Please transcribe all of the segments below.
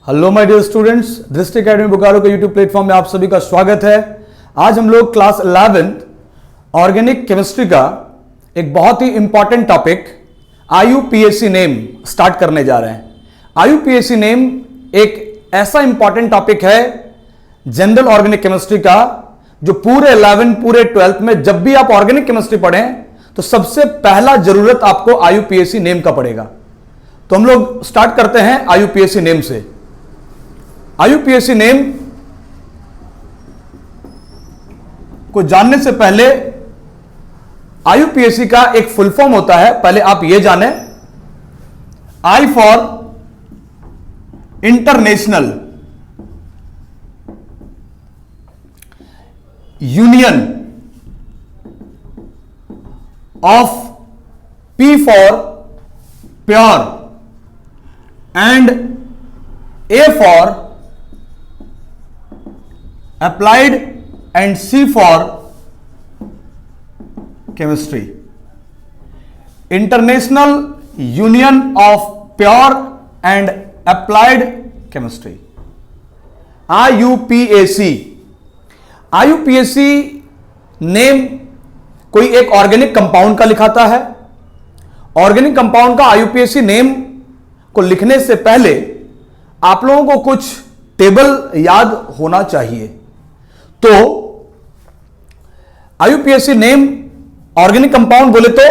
Hello my dear students, दृष्टि academy Bokaro के YouTube platform में आप सभी का स्वागत है। आज हम लोग क्लास 11th ऑर्गेनिक केमिस्ट्री का एक बहुत ही important topic IUPAC name start करने जा रहे हैं। आईयूपीएसी नेम एक ऐसा इंपॉर्टेंट टॉपिक है जनरल ऑर्गेनिक केमिस्ट्री का, जो पूरे 11 पूरे 12th में जब भी आप ऑर्गेनिक केमिस्ट्री पढ़ें तो सबसे पहला जरूरत आपको आईयूपीएसी नेम का पड़ेगा। तो हम लोग स्टार्ट करते हैं आईयूपीएसी नेम से। आईयूपीएसी नेम को जानने से पहले आईयूपीएसी का एक फुल फॉर्म होता है, पहले आप यह जानें। I for international union of P for pure and A for applied and C for chemistry. International Union of Pure and Applied Chemistry, IUPAC। IUPAC name कोई एक ऑर्गेनिक कंपाउंड का लिखाता है। ऑर्गेनिक कंपाउंड का आईयूपीएसी नेम को लिखने से पहले आप लोगों को कुछ टेबल याद होना चाहिए। तो आईयूपीएसी नेम ऑर्गेनिक कंपाउंड बोले तो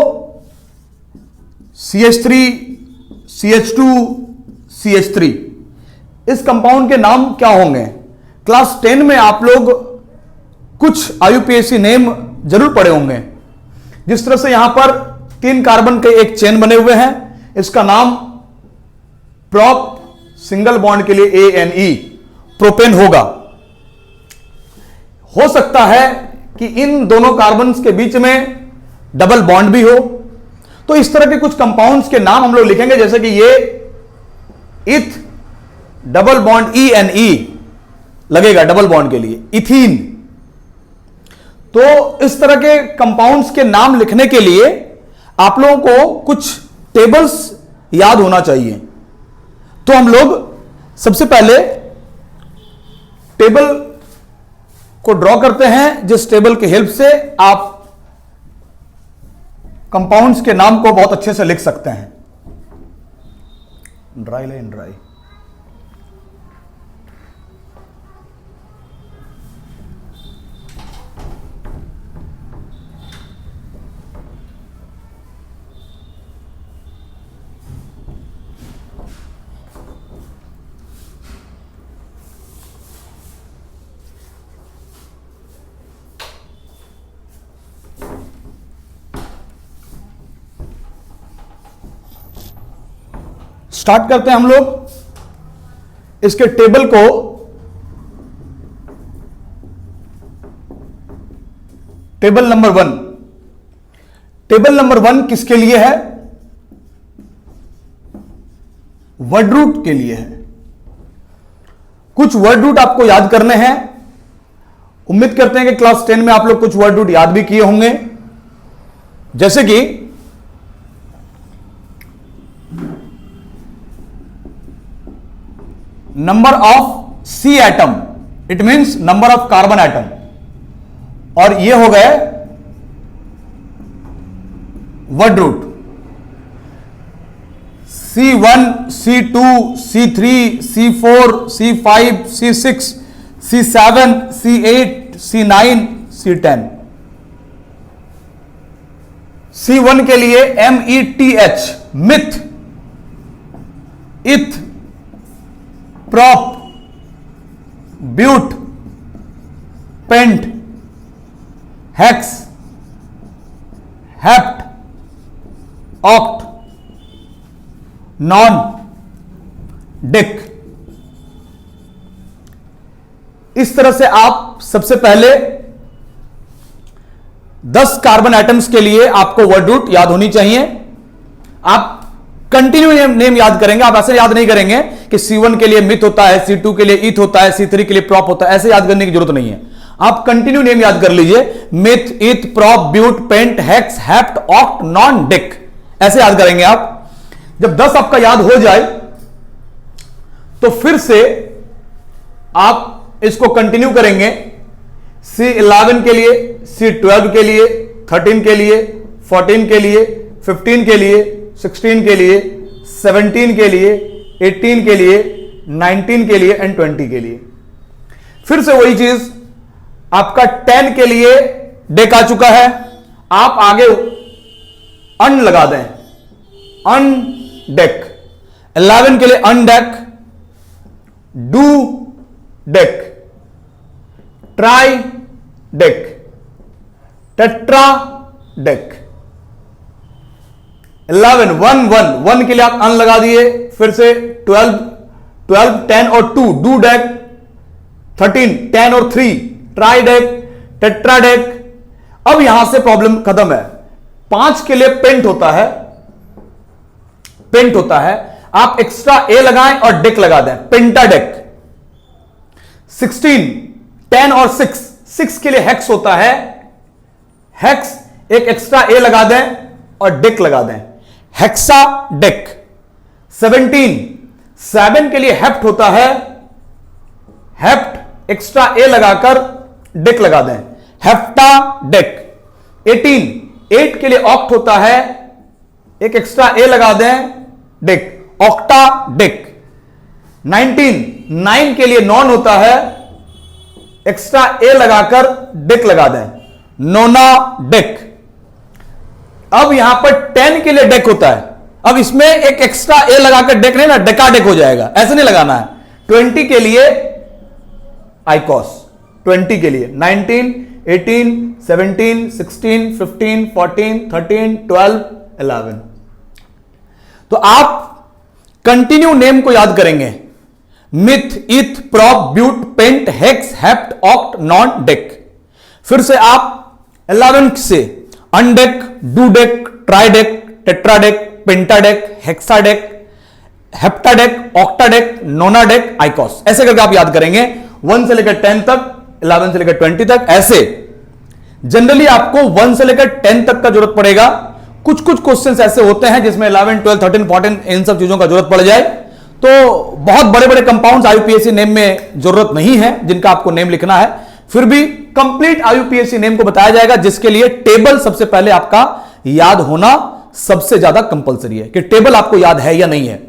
CH3, CH2, CH3, इस कंपाउंड के नाम क्या होंगे? क्लास 10 में आप लोग कुछ आईयूपीएसी नेम जरूर पढ़े होंगे। जिस तरह से यहां पर 3 कार्बन के एक चेन बने हुए हैं, इसका नाम प्रोप, सिंगल बॉन्ड के लिए ANE, प्रोपेन होगा। हो सकता है कि इन दोनों कार्बन्स के बीच में डबल बॉन्ड भी हो, तो इस तरह के कुछ कंपाउंड्स के नाम हम लोग लिखेंगे, जैसे कि ये इथ, डबल बॉन्ड ENE लगेगा डबल बॉन्ड के लिए, इथीन। तो इस तरह के कंपाउंड्स के नाम लिखने के लिए आप लोगों को कुछ टेबल्स याद होना चाहिए। तो हम लोग सबसे पहले टेबल को ड्रॉ करते हैं, जिस टेबल की हेल्प से आप कंपाउंड्स के नाम को बहुत अच्छे से लिख सकते हैं। Dry line dry. स्टार्ट करते हैं हम लोग इसके टेबल को। टेबल नंबर 1, टेबल नंबर 1 किसके लिए है? वर्ड रूट के लिए है। कुछ वर्ड रूट आपको याद करने हैं। उम्मीद करते हैं कि क्लास 10 में आप लोग कुछ वर्ड रूट याद भी किए होंगे, जैसे कि number of C atom, it means number of carbon atom, और ये हो गए word root. C1, C2, C3, C4, C5, C6, C7, C8, C9, C10। C1 के लिए METH, meth, eth, prop, but, pent, hex, hept, oct, non, dec. इस तरह से आप सबसे पहले 10 कार्बन एटम्स के लिए आपको वर्ड रूट याद होनी चाहिए। आप कंटिन्यू नेम याद करेंगे, आप ऐसे याद नहीं करेंगे कि C1 के लिए मिथ होता है, C2 के लिए ईथ होता है, C3 के लिए प्रॉप होता है। ऐसे याद करने की जरूरत नहीं है। आप कंटिन्यू नेम याद कर लीजिए, meth, eth, prop, but, pent, hex, hept, oct, non, dec, ऐसे याद करेंगे आप। जब 10 आपका याद हो जाए तो फिर से आप इसको कंटिन्यू करेंगे। C11 के लिए, C12 के लिए, 13 के लिए, 14 के लिए, 15 के लिए, 16 के लिए, 17 के लिए, 18 के लिए, 19 के लिए एंड 20 के लिए। फिर से वही चीज, आपका 10 के लिए डेक आ चुका है, आप आगे अन लगा दें, अन डेक। 11 के लिए un dec, do dec, tri dec, tetra dec. 11 1 के लिए आप अन लगा दिए। फिर से 12 10 और 2 डू डेक, 13 10 और 3 ट्राई डेक, टेट्रा डेक। अब यहां से प्रॉब्लम खत्म है। 5 के लिए पेंट होता है, पेंट होता है, आप एक्स्ट्रा ए लगाएं और डेक लगा दें, पेंटा डेक। 16 10 और 6 के लिए हेक्स होता है, हेक्स, एक एक्स्ट्रा ए लगा दें और डेक लगा दें, हेक्सा डेक। 17 7 के लिए हेप्ट होता है, हेप्ट, एक्स्ट्रा ए लगाकर डेक लगा दें, हेप्टा डेक। 18 8 के लिए ऑक्ट होता है, एक एक्स्ट्रा ए लगा दें, डेक, ऑक्टा डेक। 19 9 के लिए नॉन होता है, एक्स्ट्रा ए लगाकर डेक लगा दें, नोना डेक। अब यहां पर 10 के लिए डेक होता है, अब इसमें एक एक्स्ट्रा ए लगाकर डेक नहीं ना, डेका डेक हो जाएगा, ऐसे नहीं लगाना है। 20 के लिए आइकॉस, 20 के लिए 19 18 17 16 15 14 13 12 11। तो आप कंटिन्यू नेम को याद करेंगे, meth, eth, prop, but, pent, hex, hept, oct, non, dec. फिर से आप 11 से undec, do dec, tri dec, tetradec, pentadec, hexadec, heptadec, octadec, nonadec, icos, ऐसे करके आप याद करेंगे 1 से लेकर 10 तक, 11 से लेकर 20 तक। ऐसे जनरली आपको 1 से लेकर 10 तक का जरूरत पड़ेगा। कुछ क्वेश्चंस ऐसे होते हैं जिसमें 11 12 13 14 इन सब चीजों का जरूरत पड़ जाए, तो बहुत बड़े बड़े कंपाउंड्स आईयूपीएससी नेम में जरूरत नहीं है जिनका आपको नेम लिखना है। फिर भी कंप्लीट आईयूपीएससी नेम को बताया जाएगा, जिसके लिए टेबल सबसे पहले आपका याद होना सबसे ज्यादा कंपलसरी है कि टेबल आपको याद है या नहीं है।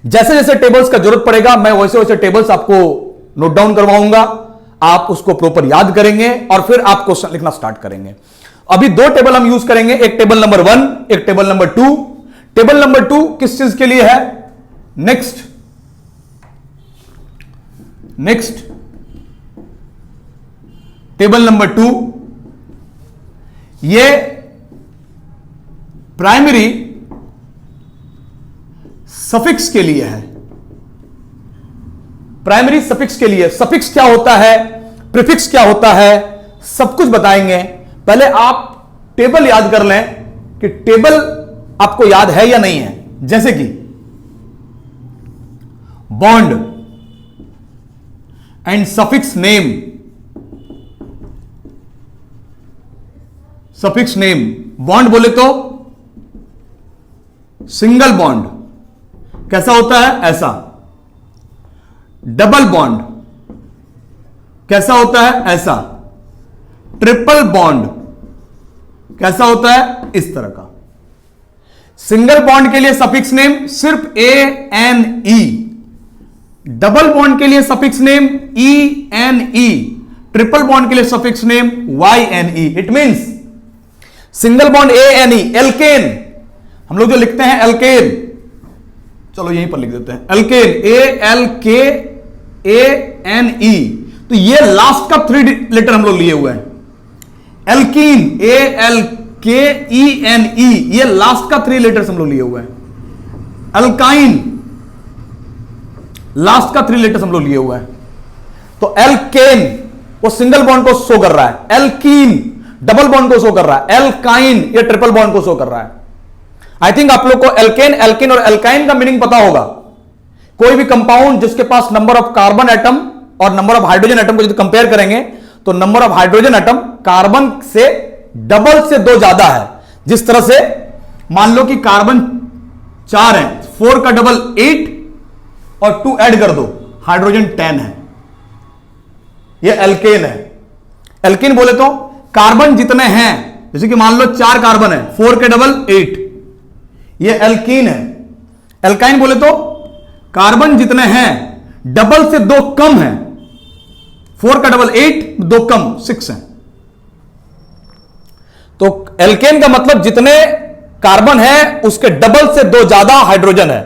जैसे जैसे टेबल्स का जरूरत पड़ेगा मैं वैसे वैसे टेबल्स आपको नोट डाउन करवाऊंगा, आप उसको प्रॉपर याद करेंगे और फिर आप क्वेश्चन लिखना स्टार्ट करेंगे। अभी 2 टेबल हम यूज करेंगे, एक टेबल नंबर 1, एक टेबल नंबर 2। टेबल नंबर 2 किस चीज के लिए है? नेक्स्ट टेबल नंबर 2 ये प्राइमरी सफिक्स के लिए है, प्राइमरी सफिक्स के लिए। सफिक्स क्या होता है, प्रीफिक्स क्या होता है, सब कुछ बताएंगे। पहले आप टेबल याद कर लें कि टेबल आपको याद है या नहीं है। जैसे कि bond and suffix name, suffix name, bond बोले तो सिंगल बॉन्ड कैसा होता है, ऐसा। डबल बॉन्ड कैसा होता है, ऐसा। ट्रिपल बॉन्ड कैसा होता है, इस तरह का। सिंगल बॉन्ड के लिए सफिक्स नेम सिर्फ ANE, डबल बॉन्ड के लिए suffix name ENE, triple bond के लिए suffix name YNE। It means single bond ANE, alkane, हम लोग जो लिखते हैं एल्केन, चलो यहीं पर लिख देते हैं एल्केन, ALKANE, तो ये लास्ट का 3 लेटर हम लोग लिए हुए हैं। एल्कीन, ALKENE, ये लास्ट का 3 लेटर्स हम लोग लिए हुए हैं। अल्काइन, लास्ट का 3 लेटर्स हम लोग लिए हुए हैं। तो एल्केन वो सिंगल बॉन्ड को शो कर रहा है, एल्कीन डबल बॉन्ड को शो कर रहा है, एल्काइन ये ट्रिपल बॉन्ड को शो कर रहा है। आई थिंक आप लोग को एल्केन, एल्किन और एल्काइन का मीनिंग पता होगा। कोई भी कंपाउंड जिसके पास नंबर ऑफ कार्बन एटम और नंबर ऑफ हाइड्रोजन एटम को यदि कंपेयर करेंगे तो number of hydrogen atom carbon से डबल से 2 ज्यादा है। जिस तरह से मान लो कि कार्बन 4 है, 4 का डबल 8 और 2 ऐड कर दो, हाइड्रोजन 10 है, ये एल्केन है। एल्केन बोले तो कार्बन जितने हैं, जैसे कि मान लो 4 कार्बन है, 4 के डबल 8, ये एल्कीन है। एल्काइन बोले तो कार्बन जितने हैं डबल से 2 कम है, 4 का डबल 8, 2 कम 6 है। तो एल्केन का मतलब जितने कार्बन है उसके डबल से 2 ज्यादा हाइड्रोजन है।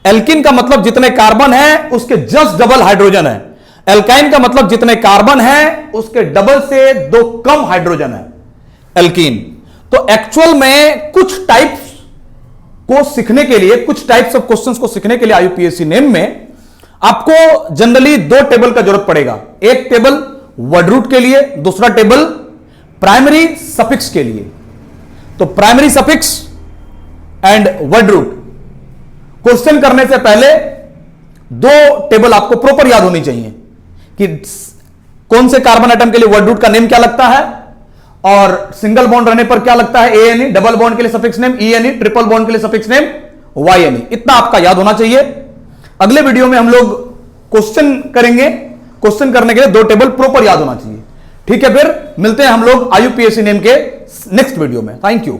एल्कीन का मतलब जितने कार्बन है उसके जस्ट डबल हाइड्रोजन है। एल्काइन का मतलब जितने कार्बन है उसके डबल से 2 कम हाइड्रोजन है, एल्कीन। तो एक्चुअल में कुछ टाइप्स को सीखने के लिए, कुछ टाइप्स ऑफ क्वेश्चंस को सीखने के लिए आईयूपीएससी नेम में आपको जनरली 2 टेबल का जरूरत पड़ेगा। एक टेबल वर्ड रूट के लिए, दूसरा टेबल प्राइमरी सफिक्स के लिए। तो primary suffix and word root question करने से पहले 2 टेबल आपको प्रॉपर याद होनी चाहिए कि कौन से कार्बन एटम के लिए वर्ड रूट का नेम क्या लगता है और सिंगल बॉन्ड रहने पर क्या लगता है, ANE, डबल बॉन्ड के लिए suffix name ENE, triple bond के लिए सफिक्स नेम YNE। इतना आपका याद होना चाहिए। अगले वीडियो में हम लोग क्वेश्चन करेंगे, क्वेश्चन करने के लिए 2 टेबल प्रॉपर याद होना चाहिए। ठीक है, फिर मिलते हैं हम लोग आईयूपीएससी नेम के नेक्स्ट वीडियो में। Thank you.